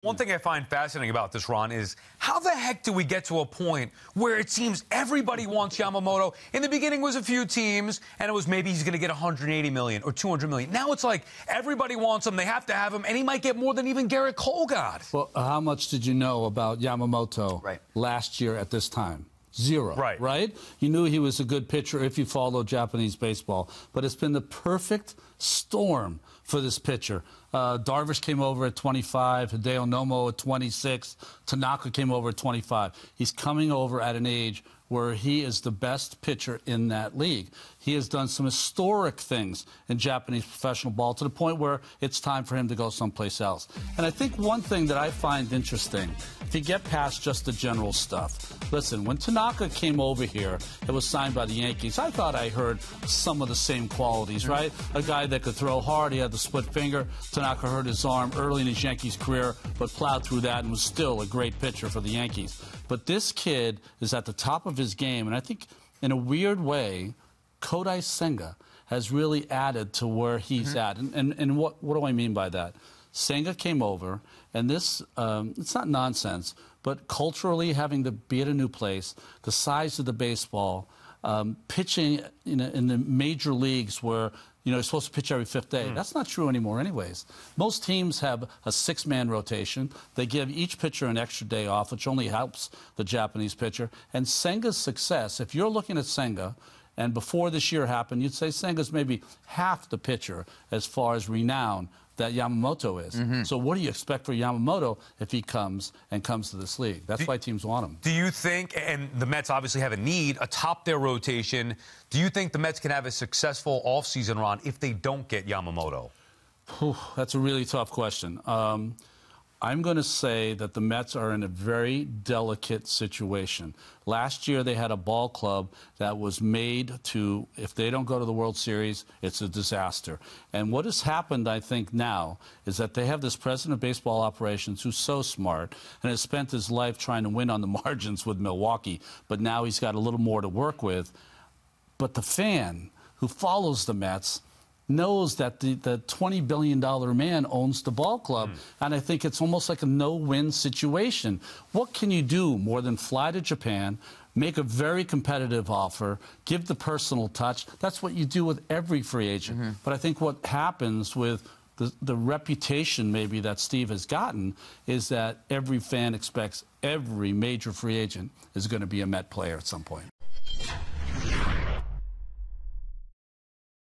One thing I find fascinating about this, Ron, is how the heck do we get to a point where it seems everybody wants Yamamoto? In the beginning, it was a few teams, and it was maybe he's going to get 180 million or 200 million. Now it's like everybody wants him, they have to have him, and he might get more than even Garrett Cole got. Well, how much did you know about Yamamoto last year at this time? Zero. Right? You knew he was a good pitcher if you followed Japanese baseball. But it's been the perfect storm for this pitcher. Darvish came over at 25, Hideo Nomo at 26, Tanaka came over at 25. He's coming over at an age where he is the best pitcher in that league. He has done some historic things in Japanese professional ball to the point where it's time for him to go someplace else. And I think one thing that I find interesting, if you get past just the general stuff, listen, when Tanaka came over here, it was signed by the Yankees. I thought I heard some of the same qualities, right? A guy that could throw hard, he had the split finger. Tanaka hurt his arm early in his Yankees career, but plowed through that and was still a great pitcher for the Yankees. But this kid is at the top of his game, and I think in a weird way, Kodai Senga has really added to where he's at. And what do I mean by that? Senga came over, and this, it's not nonsense, but culturally having to be at a new place, the size of the baseball, pitching in the major leagues where you're supposed to pitch every fifth day. That's not true anymore anyways. Most teams have a six-man rotation. They give each pitcher an extra day off, which only helps the Japanese pitcher. And Senga's success, if you're looking at Senga, and before this year happened, you'd say Senga's maybe half the pitcher as far as renown that Yamamoto is. So what do you expect for Yamamoto if he comes to this league? That's why teams want him. Do you think, and the Mets obviously have a need atop their rotation, do you think the Mets can have a successful offseason run if they don't get Yamamoto? That's a really tough question. I'm going to say that the Mets are in a very delicate situation. Last year, they had a ball club that was made to, if they don't go to the World Series, it's a disaster. And what has happened, I think, now is that they have this president of baseball operations who's so smart and has spent his life trying to win on the margins with Milwaukee, but now he's got a little more to work with. But the fan who follows the Mets knows that the $20 billion man owns the ball club, and I think it's almost like a no-win situation. What can you do more than fly to Japan, make a very competitive offer, give the personal touch? That's what you do with every free agent. But I think what happens with the reputation maybe that Steve has gotten is that every fan expects every major free agent is going to be a Met player at some point.